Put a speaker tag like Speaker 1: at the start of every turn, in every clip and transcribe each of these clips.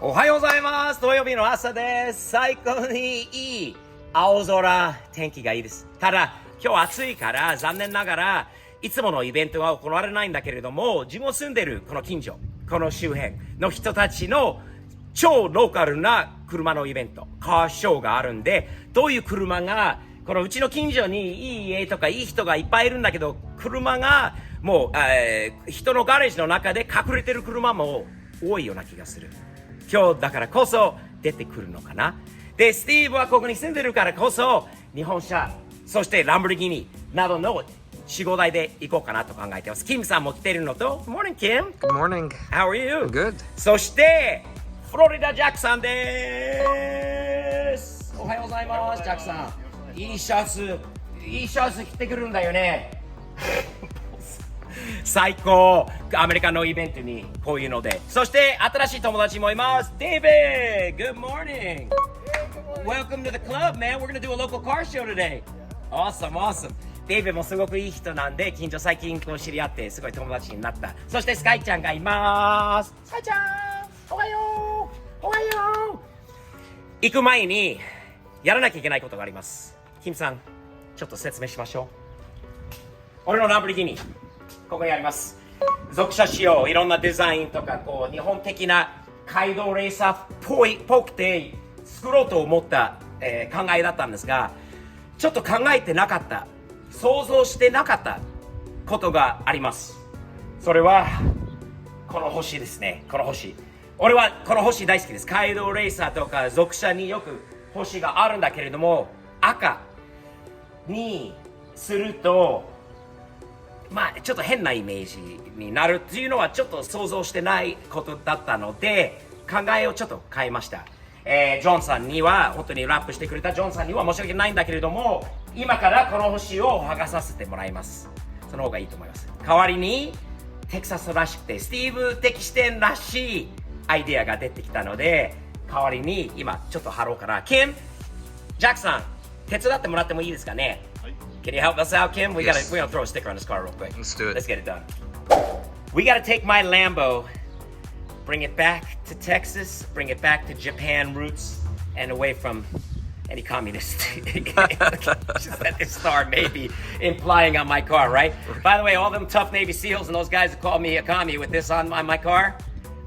Speaker 1: おはようございます。土曜日の朝です。最高にいい青空、天気がいいです。ただ、今日暑いから残念ながらいつものイベントは行われないんだけれども、自分を住んでるこの近所、この周辺の人たちの超ローカルな車のイベント、カーショーがあるんで、どういう車が、このうちの近所にいい家とかいい人がいっぱいいるんだけど、車がもう、人のガレージの中で隠れてる車も多いような気がする。今日だからこそ出てくるのかな。で、スティーブはここに住んでるからこそ、日本車、そしてランボルギーニなどの4、5台で行こうかなと考えてます。キムさんも来てるのと、Good morning, Kim.
Speaker 2: Good morning.
Speaker 1: How are you?
Speaker 2: Good.
Speaker 1: そして、フロリダ・ジャックさんです。おはようございます、ジャックさん。いいシャツ着てくるんだよね。最高。アメリカのイベントにこういうので。そして新しい友達もいます。David, good morning. Welcome to the club, man. We're gonna do a local car show today. Awesome, awesome. David もすごくいい人なんで、近所最近知り合ってすごい友達になった。そしてスカイちゃんがいます。スカイちゃん、おはよう。おはよう。行く前にやらなきゃいけないことがあります。キムさん、ちょっと説明しましょう。俺のランボルギーニ。ここにあります。属車仕様、いろんなデザインとか、こう日本的な街道レーサーっぽくて作ろうと思った、考えだったんですが、ちょっと考えてなかった、想像してなかったことがあります。それはこの星ですね。この星。俺はこの星大好きです。街道レーサーとか属車によく星があるんだけれども、赤にするとまあちょっと変なイメージになるっていうのはちょっと想像してないことだったので、考えをちょっと変えました。ジョンさんには、本当にラップしてくれたジョンさんには申し訳ないんだけれども、今からこの星を剥がさせてもらいます。その方がいいと思います。代わりにテキサスらしくてスティーブ的視点らしいアイデアが出てきたので、代わりに今ちょっと貼ろうかな。キム、ジャックさん、手伝ってもらってもいいですかね。Can you help us out, Kim? We're gonna throw a sticker on this car real quick.
Speaker 2: Let's do it.
Speaker 1: Let's get it done. We gotta take my Lambo, bring it back to Texas, bring it back to Japan roots, and away from any communist. Just let this star maybe implying on my car, right? By the way, all them tough Navy SEALs and those guys that called me a commie with this on my car,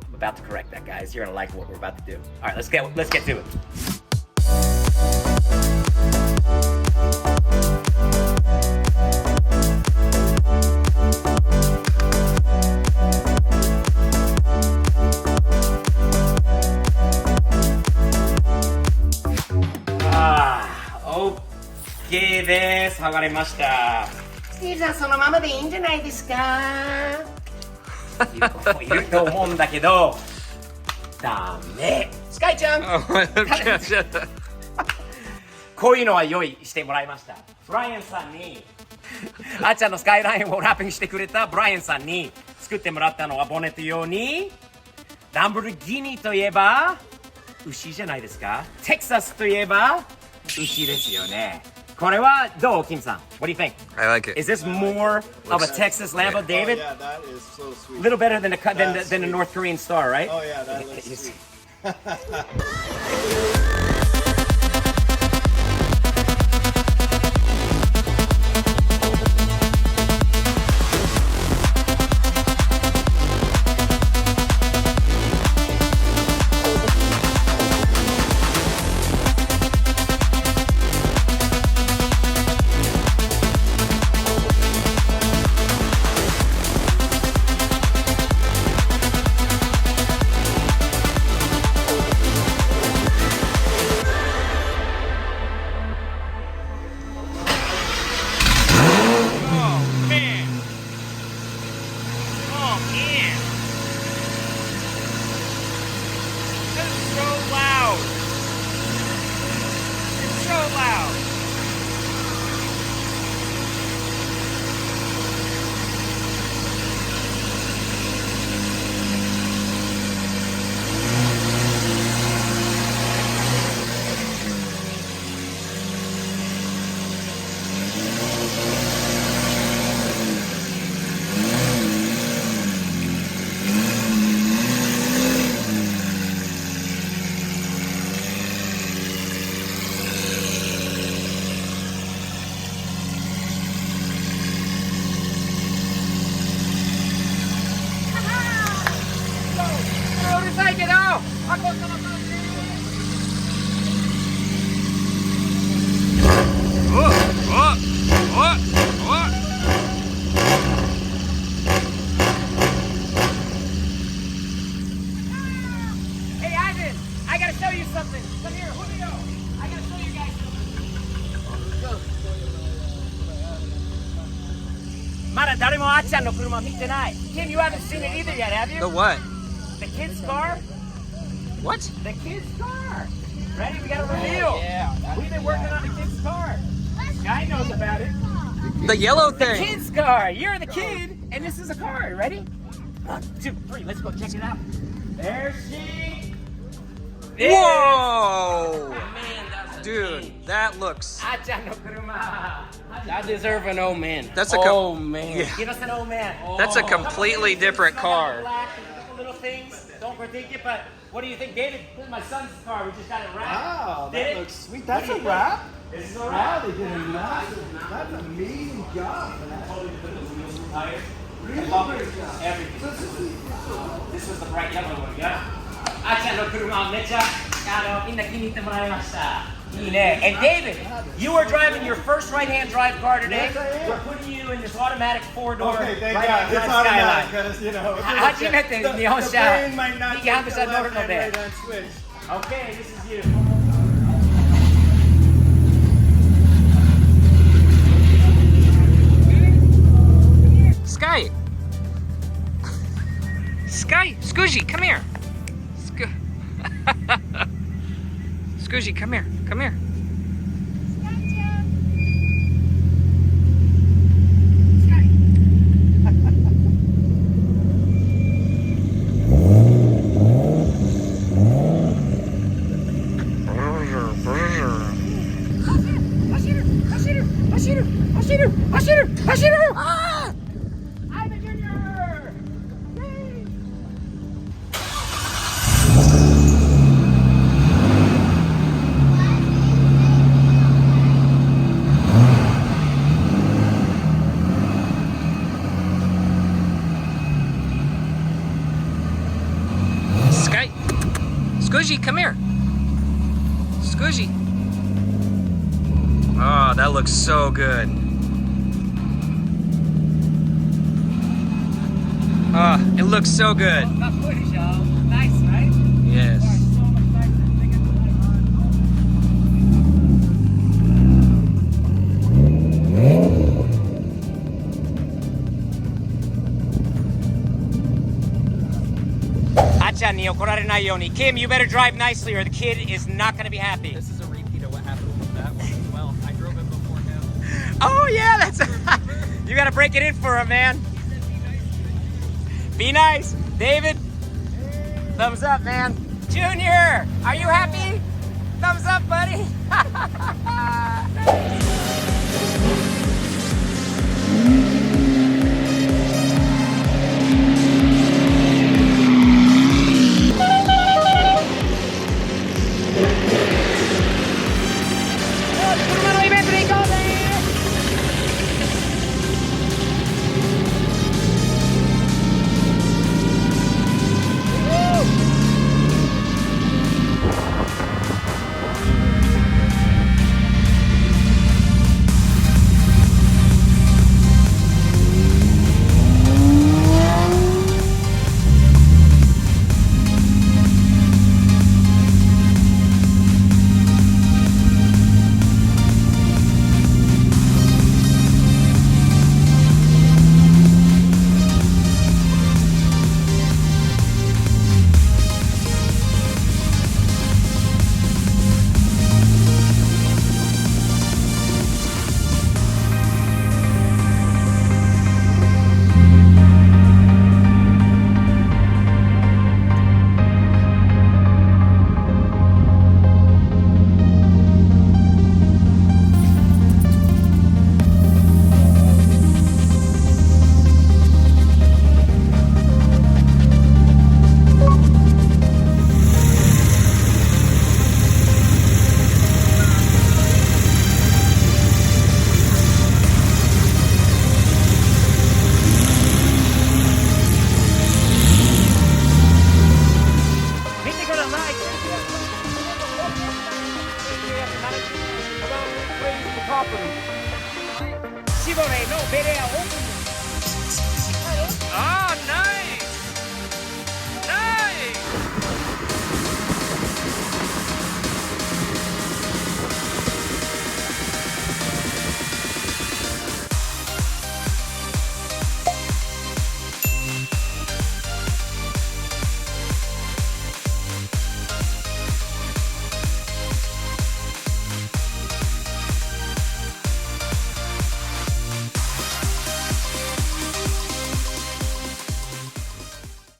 Speaker 1: I'm about to correct that, guys. You're gonna like what we're about to do. All right, let's get to it.です。剥がれました。スティーブさん、そのままでいいんじゃないですか。いると思うんだけど、ダメ。スカイちゃん、こういうのは用意してもらいました。ブライアンさんに、あっちゃんのスカイラインをラッピングしてくれたブライアンさんに作ってもらったのはボネット用に、ランボルギーニといえば牛じゃないですか。テキサスといえば牛ですよね。これはどう、Kim san? What do you think?
Speaker 2: I like it.
Speaker 1: Is this more of a Texas Lambo, David?
Speaker 3: Oh, yeah, that is so sweet.
Speaker 1: A little better than the North Korean Star, right?
Speaker 3: Oh yeah, that looks sweet.
Speaker 1: go. Ako, come on. Hey, Ivan, I gotta show you something. Come here, Julio. I gotta show you guys something. Mara, 誰もあっちゃんの車見てない. Kim, you haven't seen it either yet, have you?
Speaker 2: The what?
Speaker 1: The kid's car?
Speaker 2: What?
Speaker 1: The kid's car. Ready? We got a reveal. Yeah. We've been working on the kid's car. Guy knows about it.
Speaker 2: The yellow
Speaker 1: The
Speaker 2: thing.
Speaker 1: kid's car. You're the kid, and this is a car. Ready? 1, 2, 3. Let's go check it out. There she.
Speaker 2: Whoa!
Speaker 1: Man, that's a
Speaker 2: Dude, that looks.
Speaker 1: Ah-chan no kuruma.
Speaker 4: I deserve an old man.
Speaker 2: That's a
Speaker 4: oh man.
Speaker 2: Yeah.
Speaker 1: Give us an old man.
Speaker 2: That's a completely different car.
Speaker 1: Black, a couple little things. Don't critique it, but what do you think, David? This is my son's car. We just got it wrapped.
Speaker 3: Wow,
Speaker 1: Did
Speaker 3: that
Speaker 1: it?
Speaker 3: looks sweet.
Speaker 1: What
Speaker 3: That's
Speaker 1: do you
Speaker 3: a
Speaker 1: think?
Speaker 3: wrap.
Speaker 1: This is a
Speaker 3: Wow,
Speaker 1: wrap.
Speaker 3: they did a that's an amazing job.
Speaker 1: Tires.
Speaker 3: Really
Speaker 1: Bumpers,
Speaker 3: great job.
Speaker 1: everything. This was the bright yellow one, yeah. あっちゃんの車めっちゃみんな気に入ってもらいました。いいね. And David, you are driving your first right-hand drive car today.
Speaker 3: Yes, I am.
Speaker 1: We're putting you in this automatic four-door
Speaker 3: Okay, thank
Speaker 1: right-hand
Speaker 3: God. It's
Speaker 1: drive
Speaker 3: automatic
Speaker 1: Skyline.
Speaker 3: because, you know,
Speaker 1: 初めて日本車
Speaker 3: the brain might not
Speaker 1: 右ハンドル
Speaker 3: take the
Speaker 1: 乗る
Speaker 3: left
Speaker 1: の
Speaker 3: hand,
Speaker 1: で。
Speaker 3: right hand switch.
Speaker 1: Okay, this is you.
Speaker 2: Sky! Sky! Scoozy, come here! Scoozy, come here. Come here.
Speaker 1: Ah! Ivan Jr. Yay!
Speaker 2: Sky! Scoozy, come here. Scoozy. Oh, that looks so good. Oh, it looks so good.
Speaker 1: Nice, right?
Speaker 2: Yes.
Speaker 1: So much nicer. They get the light on. Achan ni okorare nai yoni. Kim, you better drive nicely or the kid is not going to be happy.
Speaker 2: This is a repeat of what happened with that one as well. I drove it before him.
Speaker 1: Oh yeah, that's you got to break it in for him, man. Be nice, David. Thumbs up, man. Junior, are you happy? Thumbs up, buddy.